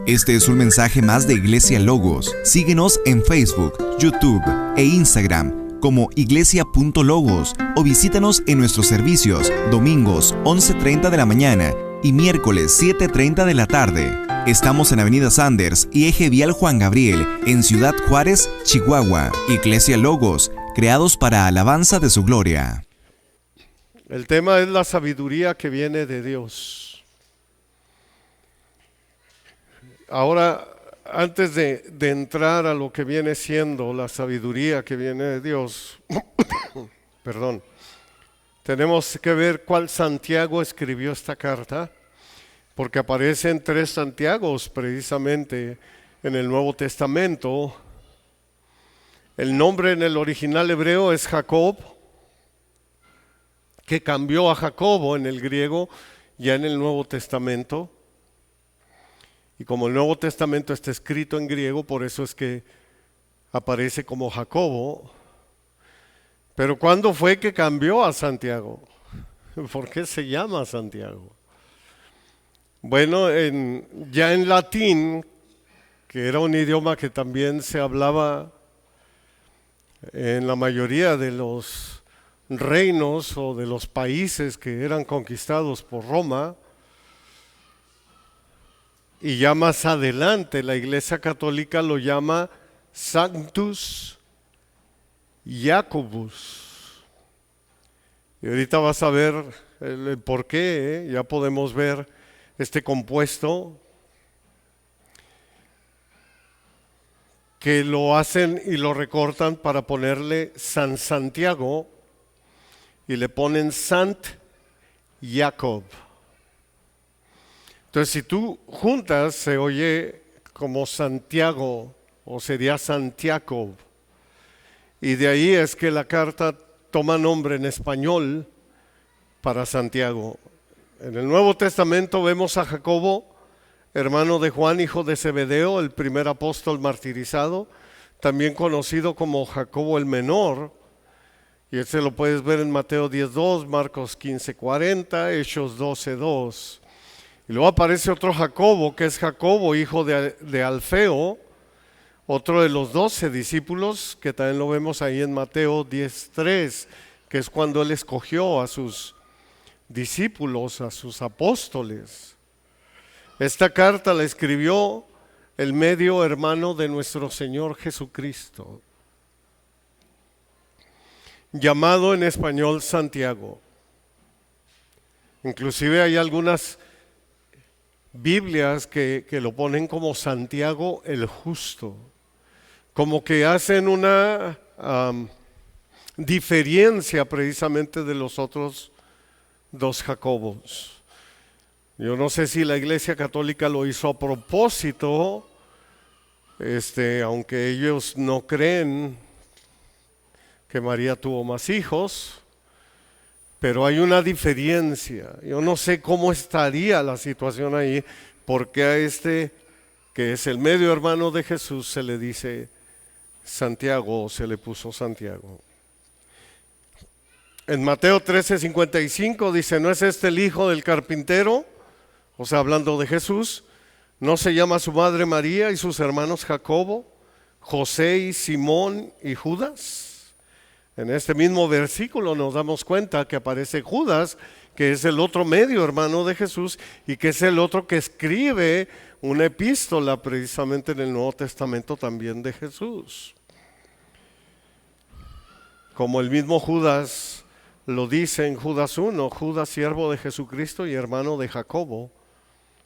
Este es un mensaje más de Iglesia Logos. Síguenos en Facebook, YouTube e Instagram como iglesia.logos o visítanos en nuestros servicios domingos 11:30 de la mañana y miércoles 7:30 de la tarde. Estamos en Avenida Sanders y Eje Vial Juan Gabriel, en Ciudad Juárez, Chihuahua. Iglesia Logos, creados para alabanza de su gloria. El tema es la sabiduría que viene de Dios. Ahora, antes de entrar a lo que viene siendo la sabiduría que viene de Dios, perdón, tenemos que ver cuál Santiago escribió esta carta, porque aparecen 3 Santiagos precisamente en el Nuevo Testamento. El nombre en el original hebreo es Jacob, que cambió a Jacobo en el griego ya en el Nuevo Testamento. Y como el Nuevo Testamento está escrito en griego, por eso es que aparece como Jacobo. Pero ¿cuándo fue que cambió a Santiago? ¿Por qué se llama Santiago? Bueno, ya en latín, que era un idioma que también se hablaba en la mayoría de los reinos o de los países que eran conquistados por Roma, y ya más adelante la Iglesia Católica lo llama Sanctus Jacobus. Y ahorita vas a ver el por qué, ya podemos ver este compuesto que lo hacen y lo recortan para ponerle San Santiago y le ponen Sant Jacob. Entonces, si tú juntas, se oye como Santiago, o sería Santiago. Y de ahí es que la carta toma nombre en español para Santiago. En el Nuevo Testamento vemos a Jacobo, hermano de Juan, hijo de Zebedeo, el primer apóstol martirizado, también conocido como Jacobo el Menor. Y ese lo puedes ver en Mateo 10:2, Marcos 15:40, Hechos 12:2. Y luego aparece otro Jacobo, que es Jacobo, hijo de Alfeo, otro de los 12 discípulos, que también lo vemos ahí en Mateo 10:3, que es cuando él escogió a sus discípulos, a sus apóstoles. Esta carta la escribió el medio hermano de nuestro Señor Jesucristo, llamado en español Santiago. Inclusive hay algunas Biblias que lo ponen como Santiago el Justo, como que hacen una diferencia precisamente de los otros 2 Jacobos. Yo no sé si la Iglesia Católica lo hizo a propósito, aunque ellos no creen que María tuvo más hijos, pero hay una diferencia. Yo no sé cómo estaría la situación ahí, porque a este, que es el medio hermano de Jesús, se le dice Santiago, o se le puso Santiago. En Mateo 13:55 dice, ¿no es este el hijo del carpintero? O sea, hablando de Jesús. ¿No se llama su madre María y sus hermanos Jacobo, José y Simón y Judas? En este mismo versículo nos damos cuenta que aparece Judas, que es el otro medio hermano de Jesús y que es el otro que escribe una epístola precisamente en el Nuevo Testamento también de Jesús. Como el mismo Judas lo dice en Judas 1, Judas, siervo de Jesucristo y hermano de Jacobo,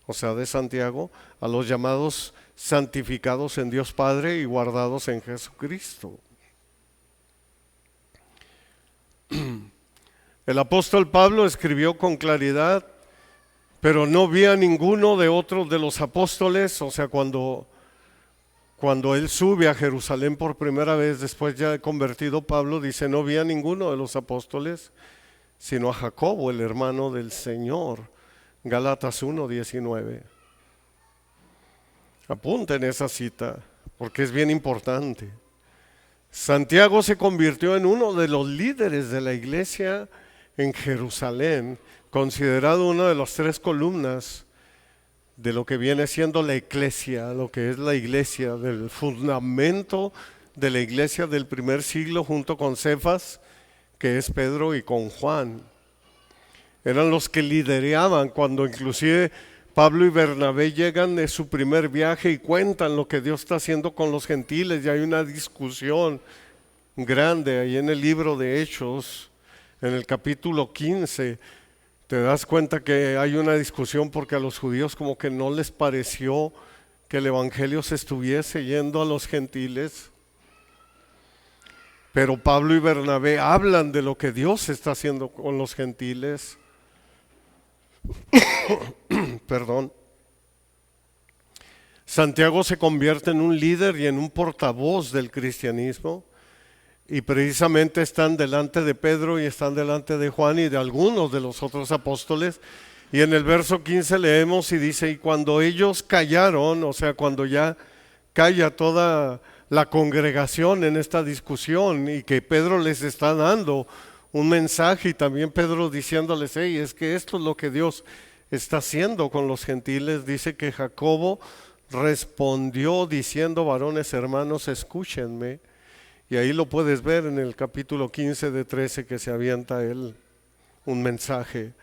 o sea, de Santiago, a los llamados santificados en Dios Padre y guardados en Jesucristo. El apóstol Pablo escribió con claridad, pero no vi a ninguno de otros de los apóstoles, o sea, cuando él sube a Jerusalén por primera vez, después ya convertido Pablo, dice, no vi a ninguno de los apóstoles, sino a Jacobo, el hermano del Señor. Gálatas 1:19. Apunten esa cita, porque es bien importante. Santiago se convirtió en uno de los líderes de la iglesia en Jerusalén, considerado una de las 3 columnas de lo que viene siendo la iglesia, lo que es la iglesia, del fundamento de la iglesia del primer siglo junto con Cefas, que es Pedro, y con Juan. Eran los que lideraban cuando inclusive Pablo y Bernabé llegan de su primer viaje y cuentan lo que Dios está haciendo con los gentiles, y hay una discusión grande ahí en el libro de Hechos, en el capítulo 15. Te das cuenta que hay una discusión porque a los judíos como que no les pareció que el evangelio se estuviese yendo a los gentiles. Pero Pablo y Bernabé hablan de lo que Dios está haciendo con los gentiles. Perdón. Santiago se convierte en un líder y en un portavoz del cristianismo, y precisamente están delante de Pedro y están delante de Juan y de algunos de los otros apóstoles. Y en el verso 15 leemos y dice: y cuando ellos callaron, o sea, cuando ya calla toda la congregación en esta discusión y que Pedro les está dando un mensaje, y también Pedro diciéndoles: hey, es que esto es lo que Dios está haciendo con los gentiles. Dice que Jacobo respondió diciendo: varones hermanos, escúchenme. Y ahí lo puedes ver en el capítulo 15 de 13 que se avienta él un mensaje.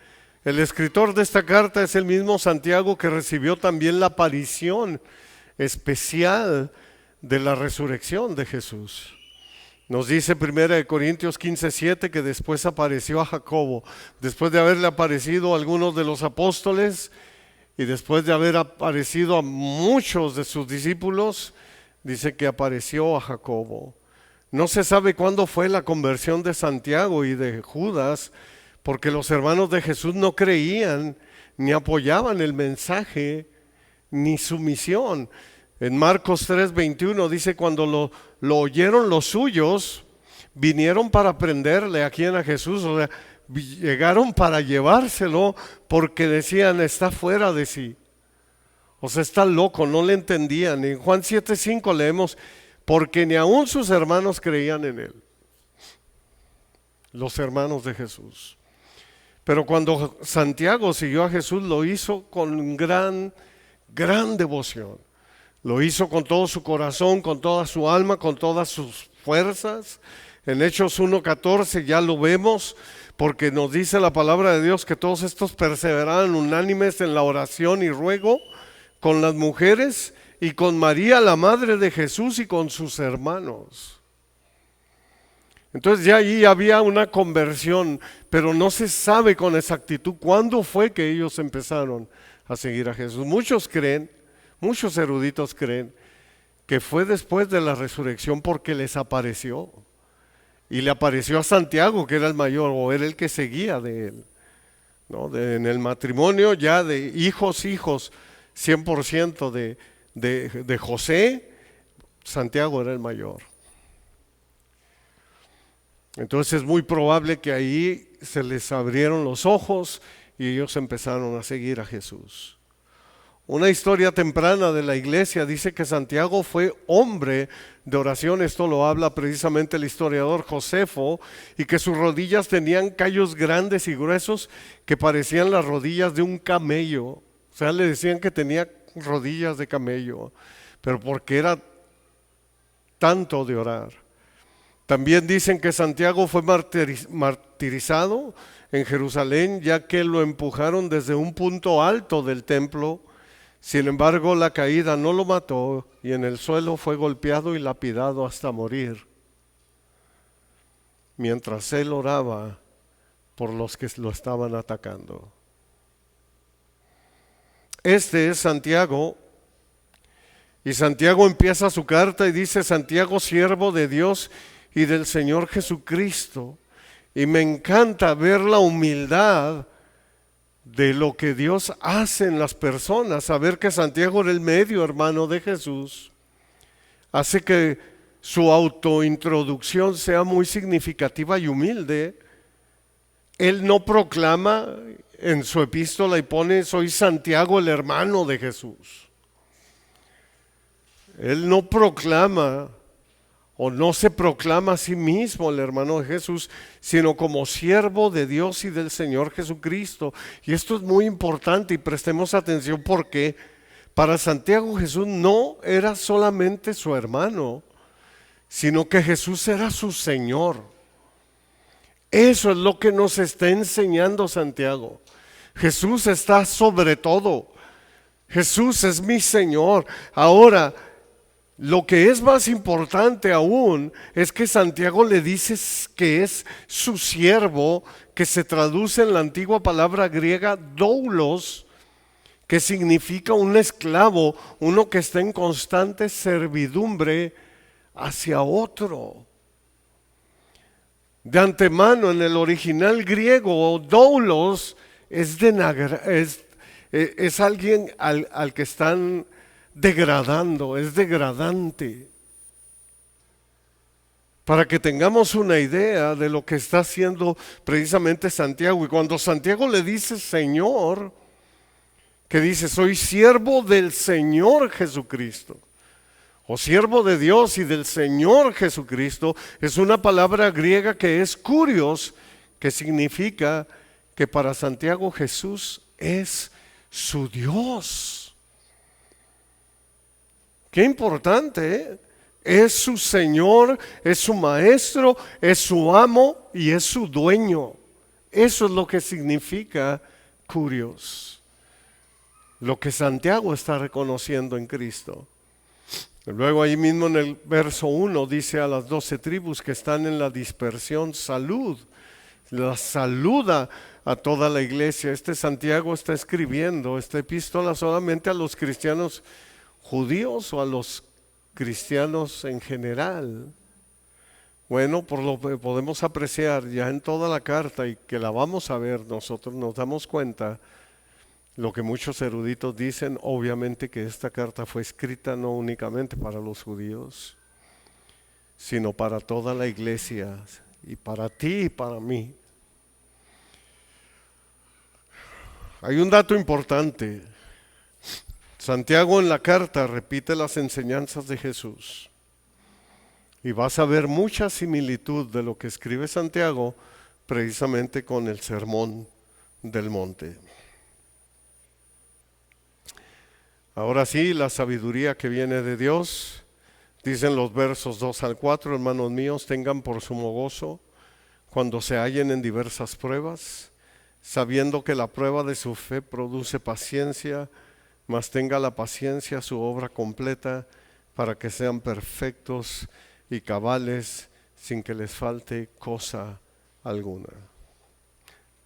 El escritor de esta carta es el mismo Santiago que recibió también la aparición especial de la resurrección de Jesús. Nos dice 1 Corintios 15:7 que después apareció a Jacobo, después de haberle aparecido a algunos de los apóstoles y después de haber aparecido a muchos de sus discípulos, dice que apareció a Jacobo. No se sabe cuándo fue la conversión de Santiago y de Judas, porque los hermanos de Jesús no creían ni apoyaban el mensaje ni su misión. En Marcos 3:21 dice: cuando lo oyeron los suyos, vinieron para prenderle a Jesús, o sea, llegaron para llevárselo porque decían: está fuera de sí, o sea, está loco, no le entendían. En Juan 7:5 leemos: porque ni aun sus hermanos creían en él, los hermanos de Jesús. Pero cuando Santiago siguió a Jesús, lo hizo con gran devoción. Lo hizo con todo su corazón, con toda su alma, con todas sus fuerzas. En Hechos 1:14 ya lo vemos, porque nos dice la palabra de Dios que todos estos perseveraban unánimes en la oración y ruego con las mujeres y con María, la madre de Jesús, y con sus hermanos. Entonces ya allí había una conversión, pero no se sabe con exactitud cuándo fue que ellos empezaron a seguir a Jesús. Muchos eruditos creen que fue después de la resurrección, porque les apareció. Y le apareció a Santiago, que era el mayor, o era el que seguía de él, ¿no? En el matrimonio ya de hijos, 100% de José, Santiago era el mayor. Entonces es muy probable que ahí se les abrieron los ojos y ellos empezaron a seguir a Jesús. Una historia temprana de la iglesia dice que Santiago fue hombre de oración. Esto lo habla precisamente el historiador Josefo, y que sus rodillas tenían callos grandes y gruesos que parecían las rodillas de un camello. O sea, le decían que tenía rodillas de camello, pero porque era tanto de orar. También dicen que Santiago fue martirizado en Jerusalén, ya que lo empujaron desde un punto alto del templo. Sin embargo, la caída no lo mató, y en el suelo fue golpeado y lapidado hasta morir, mientras él oraba por los que lo estaban atacando. Este es Santiago, y Santiago empieza su carta y dice: Santiago, siervo de Dios y del Señor Jesucristo. Y me encanta ver la humildad de lo que Dios hace en las personas. Saber que Santiago era el medio hermano de Jesús hace que su autointroducción sea muy significativa y humilde. Él no proclama en su epístola y pone: soy Santiago, el hermano de Jesús. Él no proclama o no se proclama a sí mismo el hermano de Jesús, sino como siervo de Dios y del Señor Jesucristo. Y esto es muy importante y prestemos atención porque para Santiago Jesús no era solamente su hermano, sino que Jesús era su Señor. Eso es lo que nos está enseñando Santiago. Jesús está sobre todo. Jesús es mi Señor. Ahora, lo que es más importante aún es que Santiago le dice que es su siervo, que se traduce en la antigua palabra griega doulos, que significa un esclavo, uno que está en constante servidumbre hacia otro. De antemano, en el original griego, doulos es alguien al que están degradando, es degradante. Para que tengamos una idea de lo que está haciendo precisamente Santiago. Y cuando Santiago le dice Señor, que dice soy siervo del Señor Jesucristo, o siervo de Dios y del Señor Jesucristo, es una palabra griega que es kurios, que significa que para Santiago Jesús es su Dios. Qué importante, ¿eh? Es su Señor, es su Maestro, es su amo y es su dueño. Eso es lo que significa kurios, lo que Santiago está reconociendo en Cristo. Luego ahí mismo en el verso 1 dice a las 12 tribus que están en la dispersión, salud. La saluda a toda la iglesia. Santiago está escribiendo esta epístola solamente a los cristianos judíos o a los cristianos en general. Bueno, por lo que podemos apreciar ya en toda la carta y que la vamos a ver, nosotros nos damos cuenta lo que muchos eruditos dicen, obviamente que esta carta fue escrita no únicamente para los judíos, sino para toda la iglesia y para ti y para mí. Hay un dato importante. Santiago en la carta repite las enseñanzas de Jesús y vas a ver mucha similitud de lo que escribe Santiago precisamente con el sermón del monte. Ahora sí, la sabiduría que viene de Dios, dicen los versos 2 al 4, hermanos míos, tengan por sumo gozo cuando se hallen en diversas pruebas, sabiendo que la prueba de su fe produce paciencia, mas tenga la paciencia su obra completa para que sean perfectos y cabales sin que les falte cosa alguna.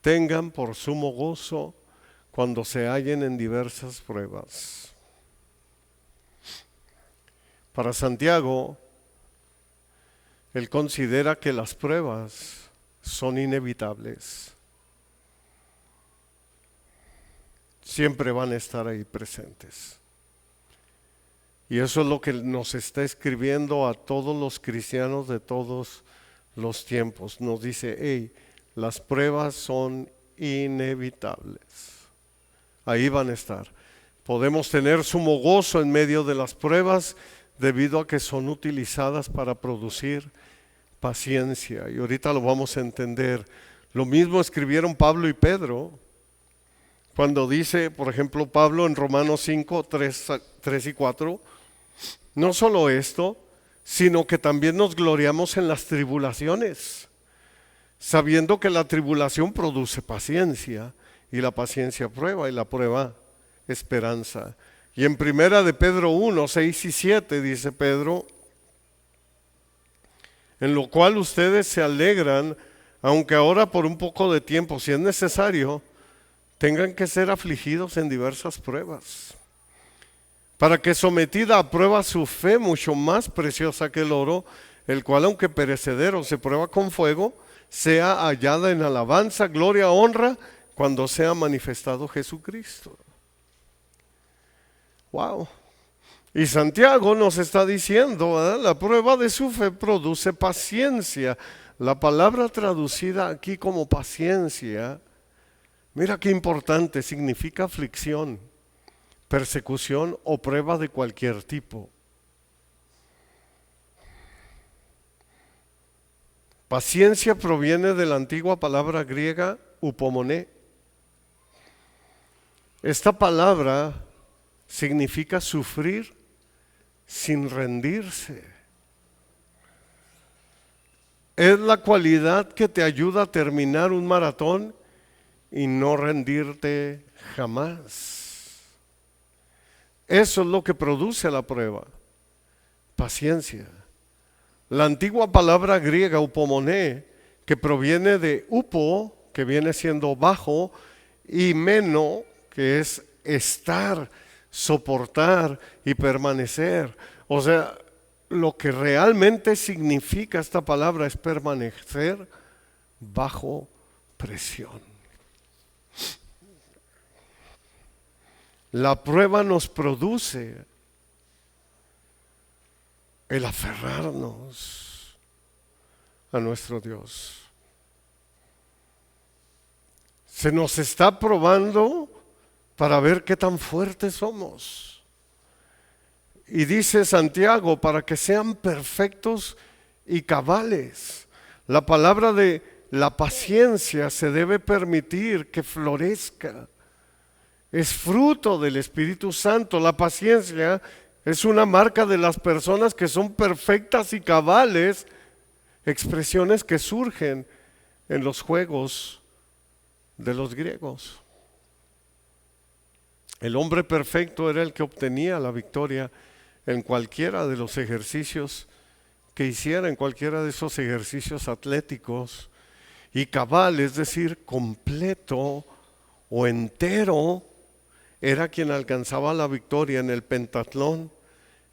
Tengan por sumo gozo cuando se hallen en diversas pruebas. Para Santiago, él considera que las pruebas son inevitables. Siempre van a estar ahí presentes. Y eso es lo que nos está escribiendo a todos los cristianos de todos los tiempos. Nos dice, hey, las pruebas son inevitables. Ahí van a estar. Podemos tener sumo gozo en medio de las pruebas debido a que son utilizadas para producir paciencia. Y ahorita lo vamos a entender. Lo mismo escribieron Pablo y Pedro. Cuando dice, por ejemplo, Pablo en Romanos 5, 3 y 4, no solo esto, sino que también nos gloriamos en las tribulaciones, sabiendo que la tribulación produce paciencia, y la paciencia prueba, y la prueba esperanza. Y en primera de Pedro 1, 6 y 7 dice Pedro, en lo cual ustedes se alegran, aunque ahora por un poco de tiempo, si es necesario, tengan que ser afligidos en diversas pruebas, para que sometida a prueba su fe, mucho más preciosa que el oro, el cual aunque perecedero se prueba con fuego, sea hallada en alabanza, gloria, honra, cuando sea manifestado Jesucristo. Wow. Y Santiago nos está diciendo, ¿verdad? La prueba de su fe produce paciencia. La palabra traducida aquí como paciencia, mira qué importante, significa aflicción, persecución o prueba de cualquier tipo. Paciencia proviene de la antigua palabra griega upomoné. Esta palabra significa sufrir sin rendirse. Es la cualidad que te ayuda a terminar un maratón y no rendirte jamás. Eso es lo que produce la prueba, paciencia. La antigua palabra griega upomoné, que proviene de upo, que viene siendo bajo, y meno, que es estar, soportar y permanecer. O sea, lo que realmente significa esta palabra es permanecer bajo presión. La prueba nos produce el aferrarnos a nuestro Dios. Se nos está probando para ver qué tan fuertes somos. Y dice Santiago, para que sean perfectos y cabales. La palabra de la paciencia se debe permitir que florezca. Es fruto del Espíritu Santo. La paciencia es una marca de las personas que son perfectas y cabales, expresiones que surgen en los juegos de los griegos. El hombre perfecto era el que obtenía la victoria en cualquiera de los ejercicios que hiciera, en cualquiera de esos ejercicios atléticos. Y cabal, es decir, completo o entero, era quien alcanzaba la victoria en el pentatlón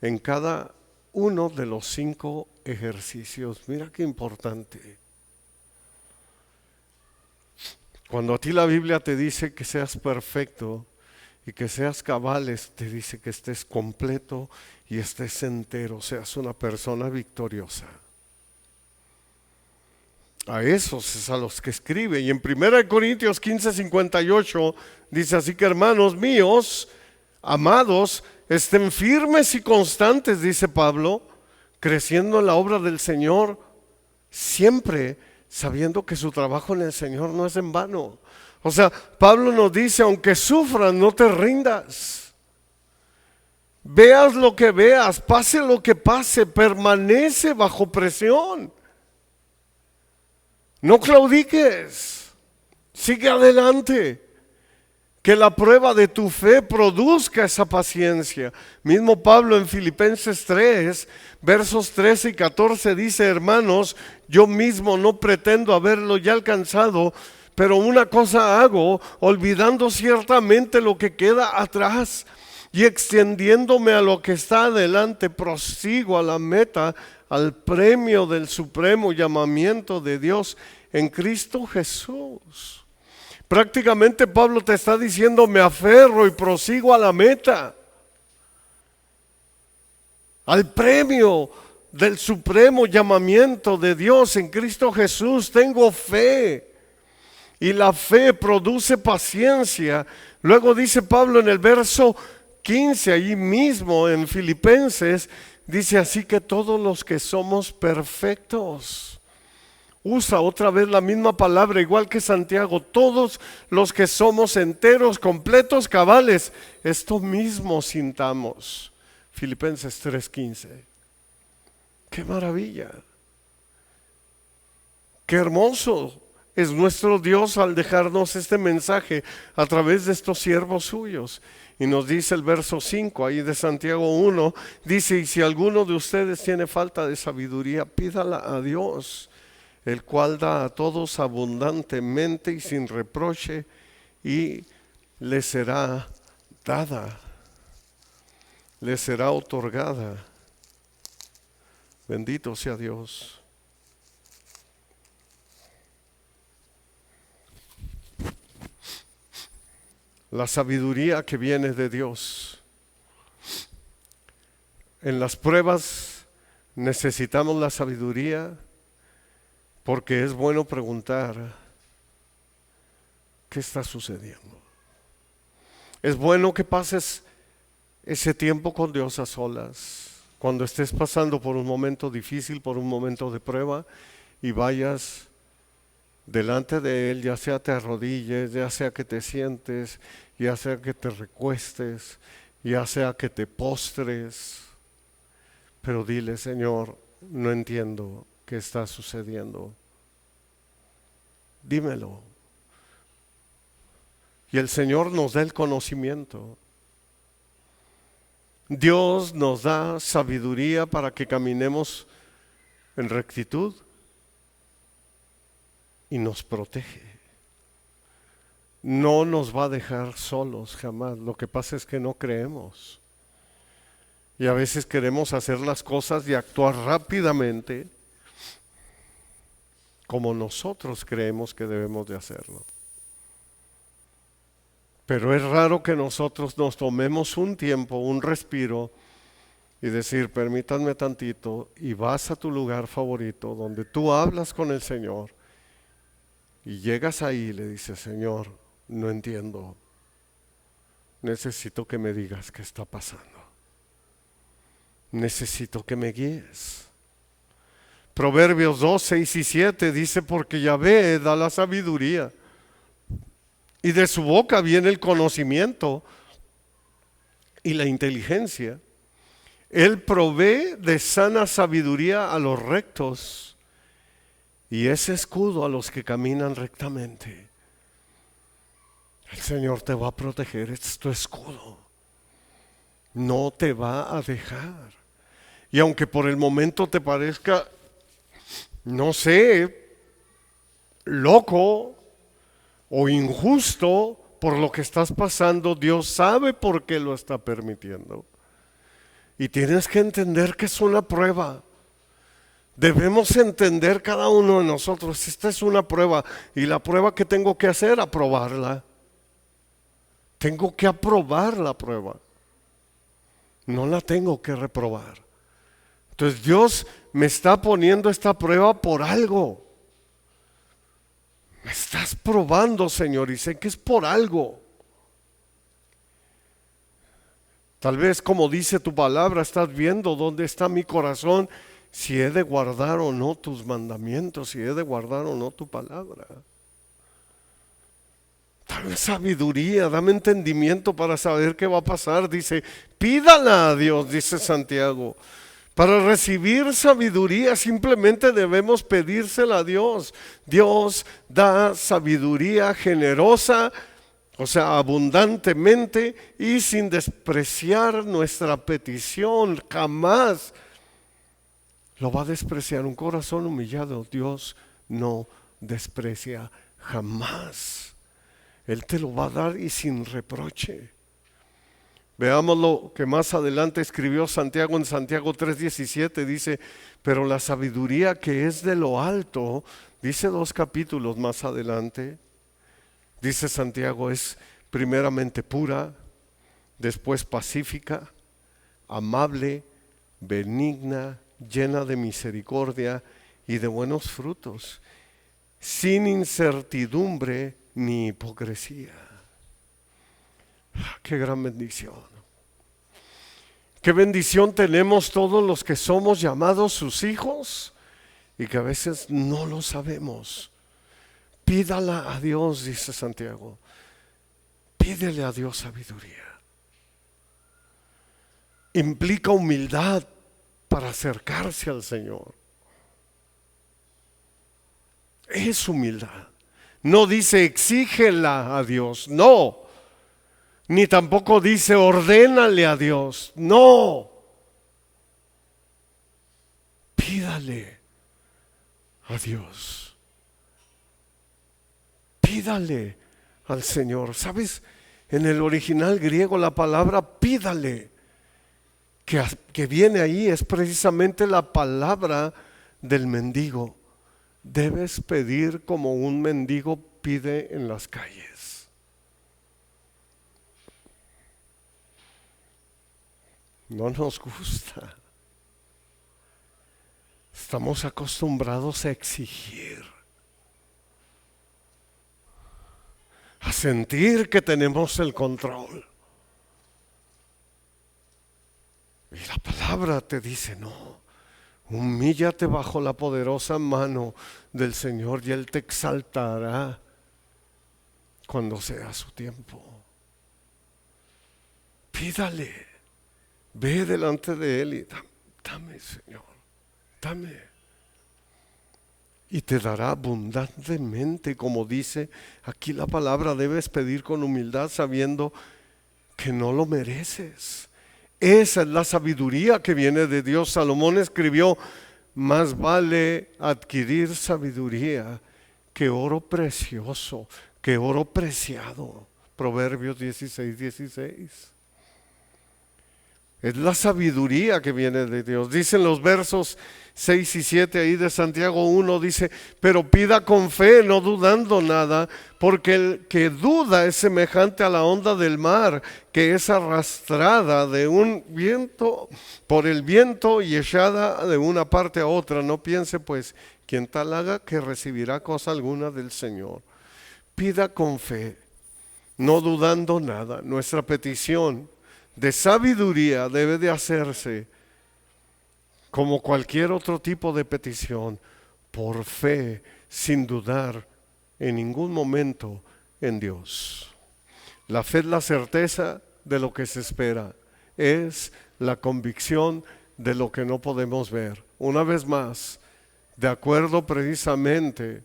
en cada uno de los 5 ejercicios. Mira qué importante. Cuando a ti la Biblia te dice que seas perfecto y que seas cabales, te dice que estés completo y estés entero, seas una persona victoriosa. A esos es a los que escribe. Y en 1 Corintios 15:58 dice: así que, hermanos míos, amados, estén firmes y constantes, dice Pablo, creciendo en la obra del Señor, siempre sabiendo que su trabajo en el Señor no es en vano. O sea, Pablo nos dice, aunque sufras, no te rindas. Veas lo que veas, pase lo que pase, permanece bajo presión. No claudiques, sigue adelante. Que la prueba de tu fe produzca esa paciencia. Mismo Pablo en Filipenses 3, versos 13 y 14 dice: hermanos, yo mismo no pretendo haberlo ya alcanzado, pero una cosa hago, olvidando ciertamente lo que queda atrás y extendiéndome a lo que está adelante, prosigo a la meta, al premio del supremo llamamiento de Dios en Cristo Jesús. Prácticamente Pablo te está diciendo: me aferro y prosigo a la meta, al premio del supremo llamamiento de Dios en Cristo Jesús. Tengo fe y la fe produce paciencia. Luego dice Pablo en el verso 15, allí mismo en Filipenses, dice: así que todos los que somos perfectos. Usa otra vez la misma palabra, igual que Santiago. Todos los que somos enteros, completos, cabales, esto mismo sintamos. Filipenses 3:15. ¡Qué maravilla! ¡Qué hermoso es nuestro Dios al dejarnos este mensaje a través de estos siervos suyos! Y nos dice el verso 5 ahí de Santiago 1, dice: y si alguno de ustedes tiene falta de sabiduría, pídala a Dios, el cual da a todos abundantemente y sin reproche, y le será dada, le será otorgada. Bendito sea Dios. La sabiduría que viene de Dios. En las pruebas necesitamos la sabiduría, porque es bueno preguntar: ¿qué está sucediendo? Es bueno que pases ese tiempo con Dios a solas. Cuando estés pasando por un momento difícil, por un momento de prueba, y vayas delante de Él, ya sea te arrodilles, ya sea que te sientes, ya sea que te recuestes, ya sea que te postres, pero dile: Señor, no entiendo qué está sucediendo. Dímelo. Y el Señor nos da el conocimiento. Dios nos da sabiduría para que caminemos en rectitud y nos protege. No nos va a dejar solos jamás. Lo que pasa es que no creemos. Y a veces queremos hacer las cosas y actuar rápidamente como nosotros creemos que debemos de hacerlo. Pero es raro que nosotros nos tomemos un tiempo, un respiro y decir: permítanme tantito, y vas a tu lugar favorito donde tú hablas con el Señor y llegas ahí y le dices: Señor, no entiendo, necesito que me digas qué está pasando, necesito que me guíes. Proverbios 2, 6 y 7 dice: porque Yahvé da la sabiduría, y de su boca viene el conocimiento y la inteligencia. Él provee de sana sabiduría a los rectos y es escudo a los que caminan rectamente. El Señor te va a proteger, es tu escudo. No te va a dejar. Y aunque por el momento te parezca, no sé, loco o injusto por lo que estás pasando, Dios sabe por qué lo está permitiendo. Y tienes que entender que es una prueba. Debemos entender cada uno de nosotros: esta es una prueba, y la prueba que tengo que hacer, aprobarla. Tengo que aprobar la prueba. No la tengo que reprobar. Entonces Dios me está poniendo esta prueba por algo. Me estás probando, Señor, y sé que es por algo. Tal vez, como dice tu palabra, estás viendo dónde está mi corazón, si he de guardar o no tus mandamientos, si he de guardar o no tu palabra. Dame sabiduría, dame entendimiento para saber qué va a pasar. Dice: pídala a Dios, dice Santiago. Para recibir sabiduría simplemente debemos pedírsela a Dios. Dios da sabiduría generosa, o sea, abundantemente, y sin despreciar nuestra petición. Jamás lo va a despreciar. Un corazón humillado Dios no desprecia jamás. Él te lo va a dar y sin reproche. Veamos lo que más adelante escribió Santiago en Santiago 3:17. Dice: pero la sabiduría que es de lo alto, dice 2 capítulos más adelante, dice Santiago, es primeramente pura, después pacífica, amable, benigna, llena de misericordia y de buenos frutos, sin incertidumbre ni hipocresía. ¡Qué gran bendición! ¡Qué bendición tenemos todos los que somos llamados sus hijos y que a veces no lo sabemos! Pídala a Dios, dice Santiago. Pídele a Dios sabiduría. Implica humildad para acercarse al Señor. Es humildad. No dice exígela a Dios, no. Ni tampoco dice ordénale a Dios, no. Pídale a Dios. Pídale al Señor. ¿Sabes? En el original griego la palabra pídale, que viene ahí, es precisamente la palabra del mendigo. Debes pedir como un mendigo pide en las calles. No nos gusta. Estamos acostumbrados a exigir, a sentir que tenemos el control. Y la palabra te dice: no, Humíllate bajo la poderosa mano del Señor y Él te exaltará cuando sea su tiempo. Pídale, ve delante de Él y dame, Señor, dame. Y te dará abundantemente, como dice aquí la palabra. Debes pedir con humildad sabiendo que no lo mereces. Esa es la sabiduría que viene de Dios. Salomón escribió: más vale adquirir sabiduría que oro precioso, que oro preciado. Proverbios 16:16. Es la sabiduría que viene de Dios. Dicen los versos 6 y 7 ahí de Santiago 1, dice: pero pida con fe, no dudando nada, porque el que duda es semejante a la onda del mar, que es arrastrada de un viento, por el viento y echada de una parte a otra. No piense pues quien tal haga que recibirá cosa alguna del Señor. Pida con fe, no dudando nada. Nuestra petición de sabiduría debe de hacerse como cualquier otro tipo de petición, por fe, sin dudar en ningún momento en Dios. La fe es la certeza de lo que se espera, es la convicción de lo que no podemos ver. Una vez más, de acuerdo precisamente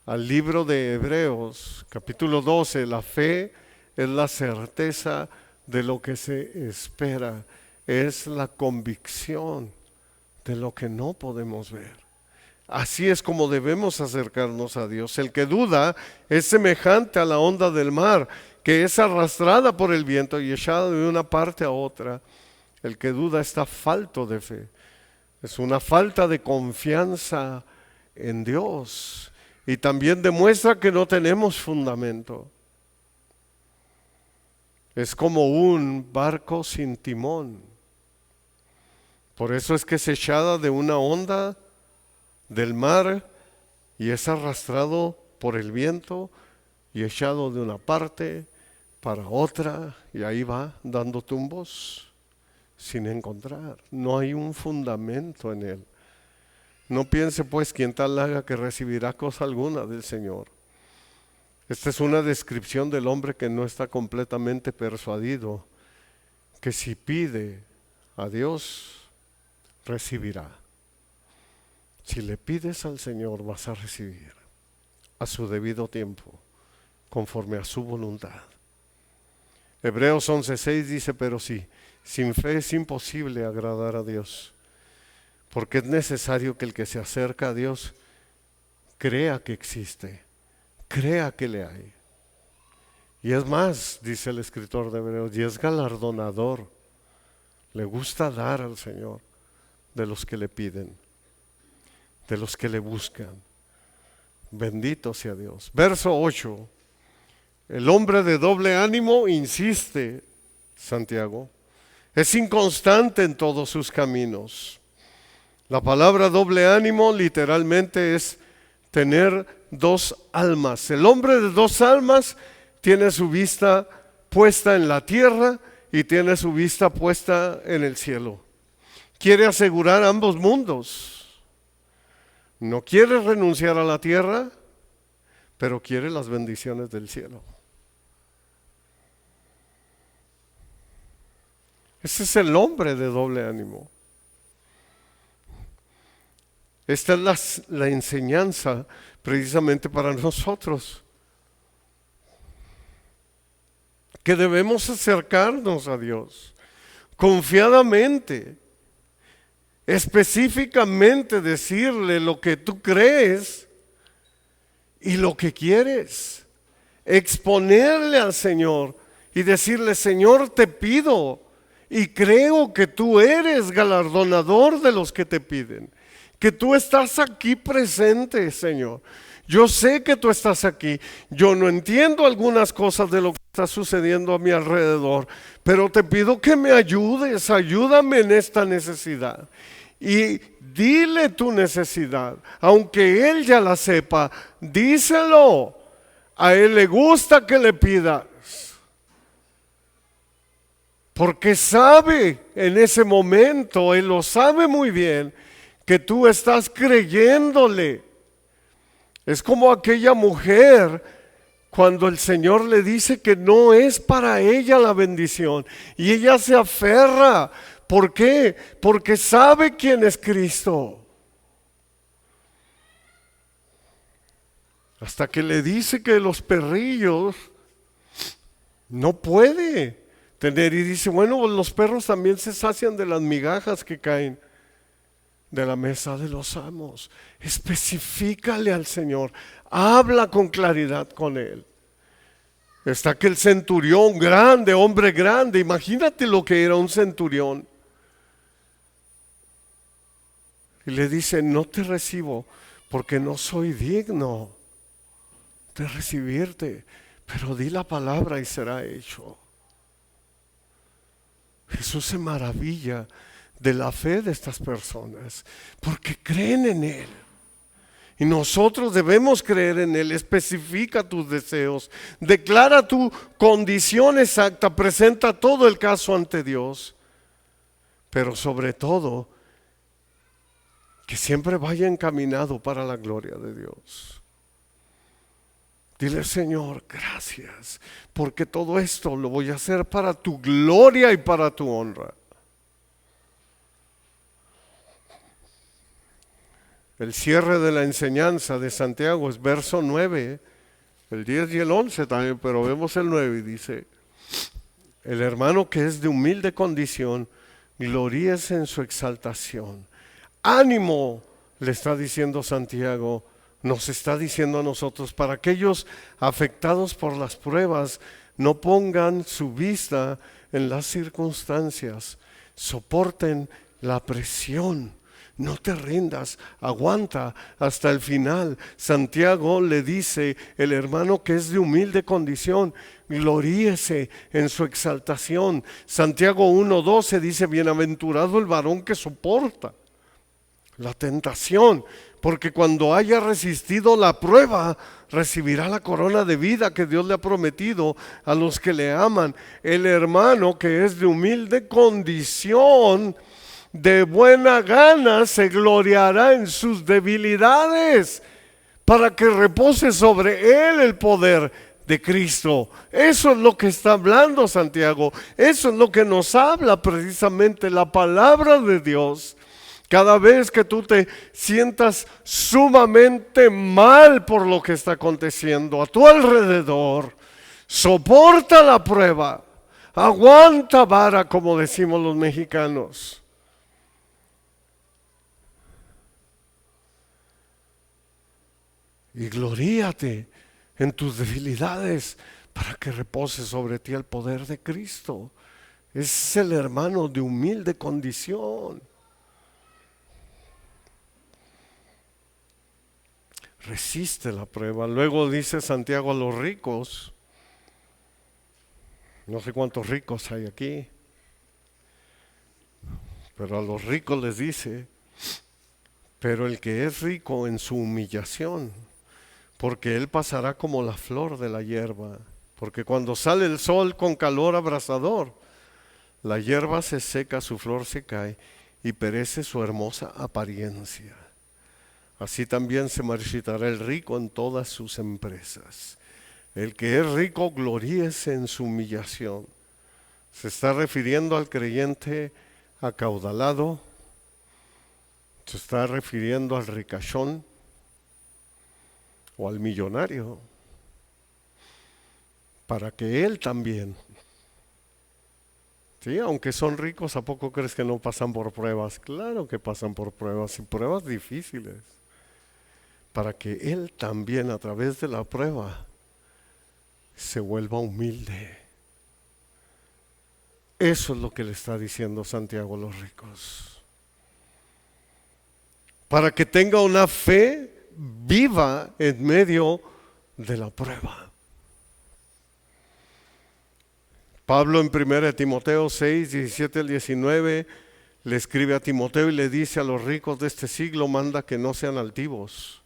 al libro de Hebreos, capítulo 12, la fe es la certeza de lo que se espera, es la convicción de lo que no podemos ver. Así es como debemos acercarnos a Dios. El que duda es semejante a la onda del mar, que es arrastrada por el viento y echada de una parte a otra. El que duda está falto de fe. Es una falta de confianza en Dios. Y también demuestra que no tenemos fundamento. Es como un barco sin timón. Por eso es que es echada de una onda del mar y es arrastrado por el viento y echado de una parte para otra, y ahí va dando tumbos sin encontrar. No hay un fundamento en él. No piense pues quien tal haga que recibirá cosa alguna del Señor. Esta es una descripción del hombre que no está completamente persuadido que si pide a Dios, recibirá. Si le pides al Señor, vas a recibir a su debido tiempo, conforme a su voluntad. Hebreos 11:6 dice: pero sí, sin fe es imposible agradar a Dios, porque es necesario que el que se acerca a Dios crea que existe, crea que le hay. Y es más, dice el escritor de Hebreos, y es galardonador. Le gusta dar al Señor de los que le piden, de los que le buscan. Bendito sea Dios. Verso 8. El hombre de doble ánimo, insiste Santiago, es inconstante en todos sus caminos. La palabra doble ánimo literalmente es tener dos almas. El hombre de dos almas tiene su vista puesta en la tierra y tiene su vista puesta en el cielo. Quiere asegurar ambos mundos. No quiere renunciar a la tierra, pero quiere las bendiciones del cielo. Ese es el hombre de doble ánimo. Esta es la enseñanza precisamente para nosotros, que debemos acercarnos a Dios confiadamente, específicamente decirle lo que tú crees y lo que quieres, exponerle al Señor y decirle: Señor, te pido y creo que tú eres galardonador de los que te piden, que tú estás aquí presente, Señor. Yo sé que tú estás aquí. Yo no entiendo algunas cosas de lo que está sucediendo a mi alrededor, pero te pido que me ayudes, ayúdame en esta necesidad. Y dile tu necesidad, aunque Él ya la sepa, díselo. A Él le gusta que le pidas, porque sabe en ese momento, Él lo sabe muy bien, que tú estás creyéndole. Es como aquella mujer cuando el Señor le dice que no es para ella la bendición y ella se aferra. ¿Por qué? Porque sabe quién es Cristo. Hasta que le dice que los perrillos no puede tener. Y dice, bueno, los perros también se sacian de las migajas que caen de la mesa de los amos. Especifícale al Señor, habla con claridad con Él. Está aquel centurión grande, hombre grande, imagínate lo que era un centurión. Y le dice, no te recibo porque no soy digno de recibirte, pero di la palabra y será hecho. Jesús se maravilla de la fe de estas personas, porque creen en Él. Y nosotros debemos creer en Él. Especifica tus deseos, declara tu condición exacta, presenta todo el caso ante Dios. Pero sobre todo, que siempre vaya encaminado para la gloria de Dios. Dile, Señor, gracias, porque todo esto lo voy a hacer para tu gloria y para tu honra. El cierre de la enseñanza de Santiago es verso 9, el 10 y el 11 también, pero vemos el 9 y dice, el hermano que es de humilde condición, gloríese en su exaltación. Ánimo, le está diciendo Santiago, nos está diciendo a nosotros, para aquellos afectados por las pruebas, no pongan su vista en las circunstancias, soporten la presión. No te rindas, aguanta hasta el final. Santiago le dice, el hermano que es de humilde condición, gloríese en su exaltación. Santiago 1:12 dice, bienaventurado el varón que soporta la tentación, porque cuando haya resistido la prueba, recibirá la corona de vida que Dios le ha prometido a los que le aman. El hermano que es de humilde condición, de buena gana se gloriará en sus debilidades, para que repose sobre él el poder de Cristo. Eso es lo que está hablando Santiago, eso es lo que nos habla precisamente la palabra de Dios. Cada vez que tú te sientas sumamente mal por lo que está aconteciendo a tu alrededor, soporta la prueba, aguanta vara, como decimos los mexicanos. Y gloríate en tus debilidades para que repose sobre ti el poder de Cristo. Es el hermano de humilde condición. Resiste la prueba. Luego dice Santiago a los ricos, no sé cuántos ricos hay aquí, pero a los ricos les dice, pero el que es rico en su humillación, porque él pasará como la flor de la hierba, porque cuando sale el sol con calor abrasador, la hierba se seca, su flor se cae y perece su hermosa apariencia. Así también se marchitará el rico en todas sus empresas. El que es rico, gloríese en su humillación. Se está refiriendo al creyente acaudalado, se está refiriendo al ricachón o al millonario, para que él también, sí, aunque son ricos, ¿a poco crees que no pasan por pruebas? Claro que pasan por pruebas, y pruebas difíciles, para que él también a través de la prueba se vuelva humilde. Eso es lo que le está diciendo Santiago a los ricos. Para que tenga una fe viva en medio de la prueba. Pablo en 1 Timoteo 6, 17 al 19 le escribe a Timoteo y le dice a los ricos de este siglo, manda que no sean altivos,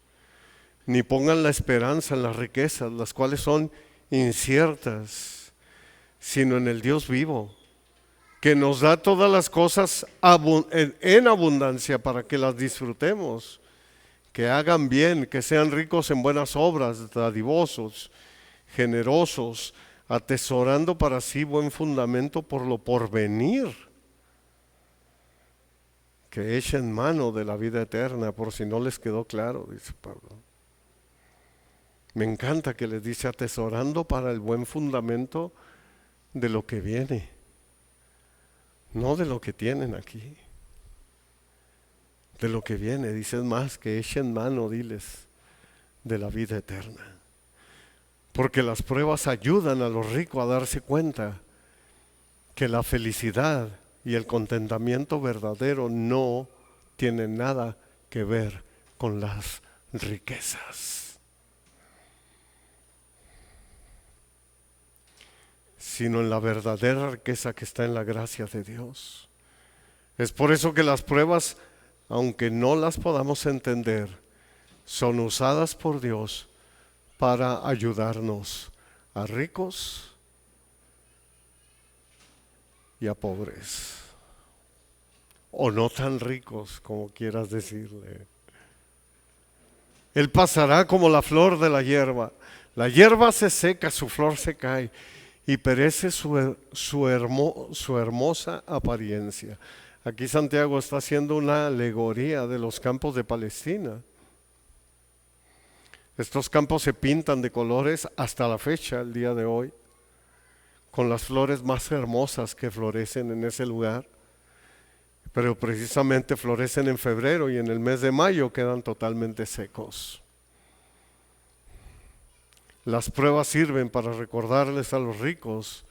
ni pongan la esperanza en las riquezas, las cuales son inciertas, sino en el Dios vivo, que nos da todas las cosas en abundancia para que las disfrutemos, que hagan bien, que sean ricos en buenas obras, dadivosos, generosos, atesorando para sí buen fundamento por lo porvenir, que echen mano de la vida eterna, por si no les quedó claro, dice Pablo. Me encanta que les dice atesorando para el buen fundamento de lo que viene, no de lo que tienen aquí, de lo que viene. Dices más, que echen mano, diles, de la vida eterna. Porque las pruebas ayudan a los ricos a darse cuenta que la felicidad y el contentamiento verdadero no tienen nada que ver con las riquezas, sino en la verdadera riqueza que está en la gracia de Dios. Es por eso que las pruebas, aunque no las podamos entender, son usadas por Dios para ayudarnos a ricos y a pobres, o no tan ricos, como quieras decirle. Él pasará como la flor de la hierba. La hierba se seca, su flor se cae y perece su hermosa apariencia. Aquí Santiago está haciendo una alegoría de los campos de Palestina. Estos campos se pintan de colores hasta la fecha, el día de hoy, con las flores más hermosas que florecen en ese lugar, pero precisamente florecen en febrero y en el mes de mayo quedan totalmente secos. Las pruebas sirven para recordarles a los ricos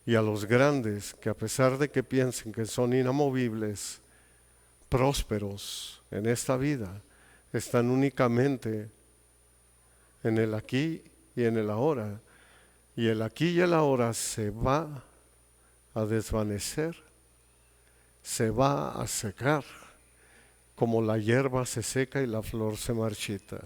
y a los grandes que a pesar de que piensen que son inamovibles, prósperos en esta vida, están únicamente en el aquí y en el ahora. Y el aquí y el ahora se va a desvanecer, se va a secar, como la hierba se seca y la flor se marchita.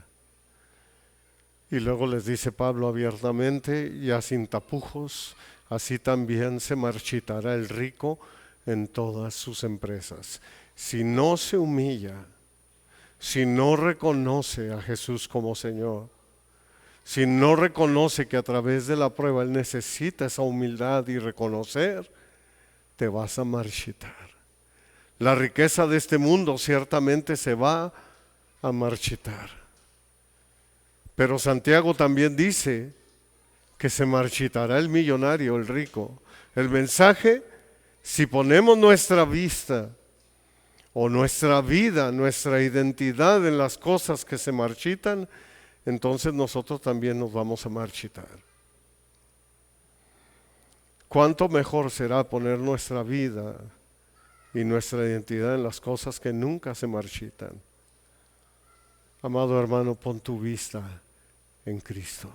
Y luego les dice Pablo abiertamente, ya sin tapujos, así también se marchitará el rico en todas sus empresas. Si no se humilla, si no reconoce a Jesús como Señor, si no reconoce que a través de la prueba Él necesita esa humildad y reconocer, te vas a marchitar. La riqueza de este mundo ciertamente se va a marchitar. Pero Santiago también dice que se marchitará el millonario, el rico. El mensaje, si ponemos nuestra vista o nuestra vida, nuestra identidad en las cosas que se marchitan, entonces nosotros también nos vamos a marchitar. ¿Cuánto mejor será poner nuestra vida y nuestra identidad en las cosas que nunca se marchitan? Amado hermano, pon tu vista en Cristo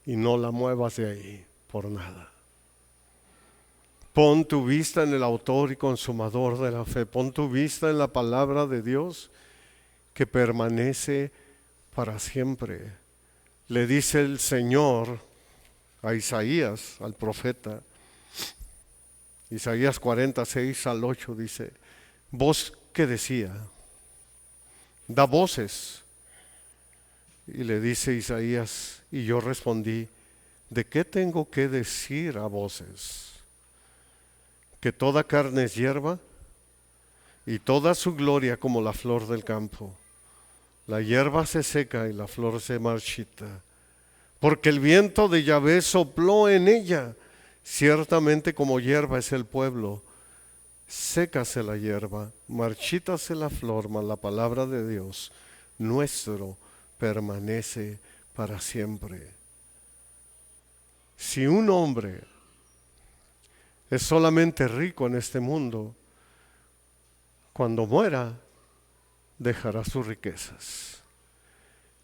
y no la muevas de ahí por nada. Pon tu vista en el autor y consumador de la fe. Pon tu vista en la palabra de Dios que permanece para siempre. Le dice el Señor a Isaías, al profeta, Isaías 46 al 8 dice, voz que decía, da voces. Y le dice Isaías, y yo respondí, ¿de qué tengo que decir a voces? Que toda carne es hierba y toda su gloria como la flor del campo. La hierba se seca y la flor se marchita, porque el viento de Yahvé sopló en ella. Ciertamente como hierba es el pueblo, sécase la hierba, marchítase la flor, mas la palabra de Dios nuestro permanece para siempre. Si un hombre es solamente rico en este mundo, cuando muera dejará sus riquezas.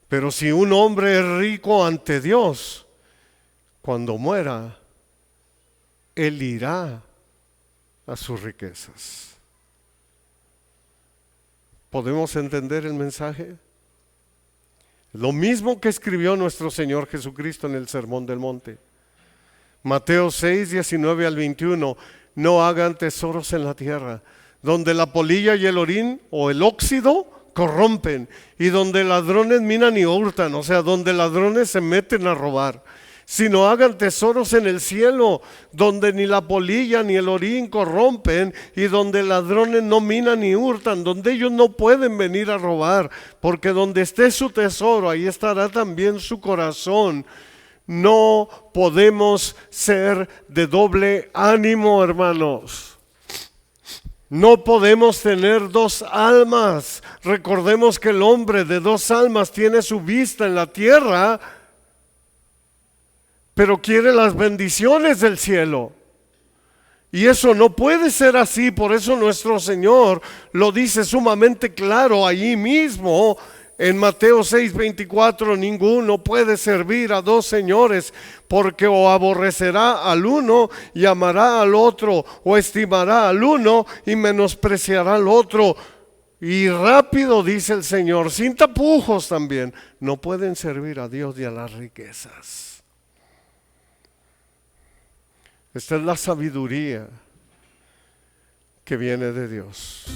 Pero si un hombre es rico ante Dios, cuando muera, él irá a sus riquezas. ¿Podemos entender el mensaje? Lo mismo que escribió nuestro Señor Jesucristo en el Sermón del Monte. Mateo 6, 19 al 21. No hagan tesoros en la tierra, donde la polilla y el orín o el óxido corrompen, y donde ladrones minan y hurtan, o sea, donde ladrones se meten a robar. Sino hagan tesoros en el cielo, donde ni la polilla ni el orín corrompen, y donde ladrones no minan ni hurtan, donde ellos no pueden venir a robar, porque donde esté su tesoro, ahí estará también su corazón. No podemos ser de doble ánimo, hermanos. No podemos tener dos almas. Recordemos que el hombre de dos almas tiene su vista en la tierra, pero quiere las bendiciones del cielo. Y eso no puede ser así. Por eso nuestro Señor lo dice sumamente claro allí mismo en Mateo 6:24. Ninguno puede servir a dos señores, porque o aborrecerá al uno y amará al otro, o estimará al uno y menospreciará al otro. Y rápido dice el Señor, sin tapujos también, no pueden servir a Dios y a las riquezas. Esta es la sabiduría que viene de Dios.